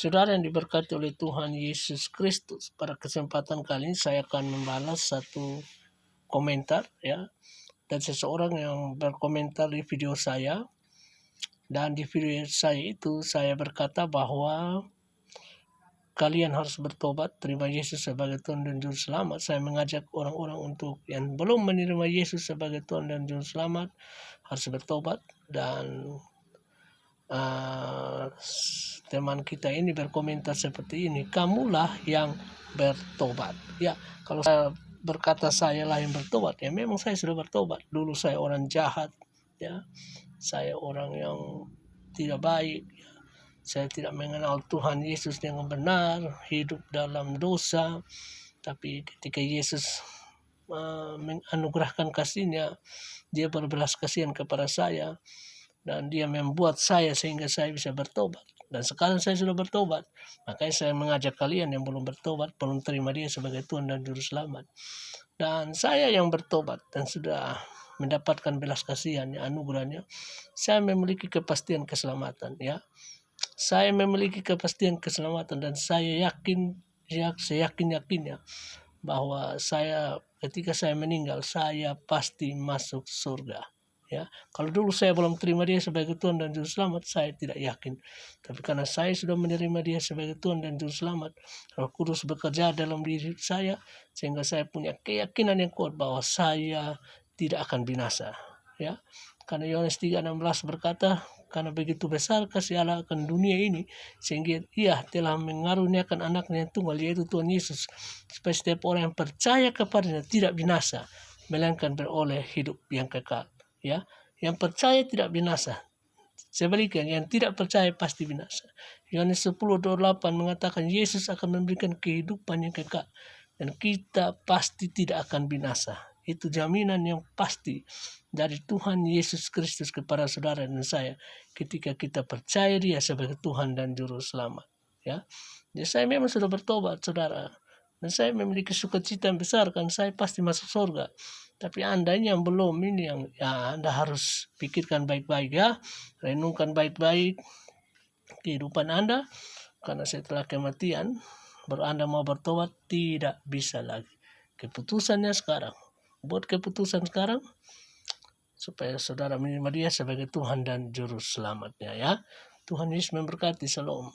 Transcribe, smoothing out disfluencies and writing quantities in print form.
Saudara yang diberkati oleh Tuhan Yesus Kristus, pada kesempatan kali ini saya akan membalas satu komentar ya dan seseorang yang berkomentar di video saya. Dan di video saya itu saya berkata bahwa kalian harus bertobat, terima Yesus sebagai Tuhan dan Juru Selamat. Saya mengajak orang-orang untuk yang belum menerima Yesus sebagai Tuhan dan Juru Selamat harus bertobat. Dan teman kita ini berkomentar seperti ini, kamulah yang bertobat. Ya, kalau saya berkata saya lah yang bertobat, ya memang saya sudah bertobat. Dulu saya orang jahat, ya, saya orang yang tidak baik, ya. Saya tidak mengenal Tuhan Yesus dengan benar, hidup dalam dosa. Tapi ketika Yesus menganugerahkan kasih-Nya, Dia berbelas kasihan kepada saya, dan Dia membuat saya sehingga saya bisa bertobat. Dan sekarang saya sudah bertobat. Makanya saya mengajak kalian yang belum bertobat, belum terima Dia sebagai Tuhan dan Juru Selamat. Dan saya yang bertobat dan sudah mendapatkan belas kasihan-Nya, anugerah-Nya, saya memiliki kepastian keselamatan, ya. Saya memiliki kepastian keselamatan dan saya yakin, ya, seyakin-yakinnya bahwa saya ketika saya meninggal, saya pasti masuk surga. Ya, kalau dulu saya belum terima Dia sebagai Tuhan dan Juru Selamat, saya tidak yakin. Tapi karena saya sudah menerima Dia sebagai Tuhan dan Juru Selamat, Roh Kudus bekerja dalam diri saya, sehingga saya punya keyakinan yang kuat bahwa saya tidak akan binasa. Ya, karena Yohanes 3:16 berkata, karena begitu besar kasih Allah akan dunia ini, sehingga Ia telah mengaruniakan anaknya yang tunggal, yaitu Tuhan Yesus, supaya setiap orang yang percaya kepadanya tidak binasa, melainkan beroleh hidup yang kekal. Ya, yang percaya tidak binasa. Sebaliknya, yang tidak percaya pasti binasa. Yohanes 10:28 mengatakan Yesus akan memberikan kehidupan yang kekal, dan kita pasti tidak akan binasa. Itu jaminan yang pasti dari Tuhan Yesus Kristus kepada saudara dan saya ketika kita percaya Dia sebagai Tuhan dan Juru Selamat. Ya, jadi saya memang sudah bertobat, saudara, dan saya memiliki sukacita yang besar kan saya pasti masuk surga. Tapi Anda yang belum ini, yang ya Anda harus pikirkan baik-baik, ya, renungkan baik-baik kehidupan Anda, karena setelah kematian baru Anda mau bertobat, tidak bisa lagi. Keputusannya sekarang, buat keputusan sekarang supaya saudara menerima Dia sebagai Tuhan dan Juru Selamatnya, ya. Tuhan Yesus memberkati. Shalom.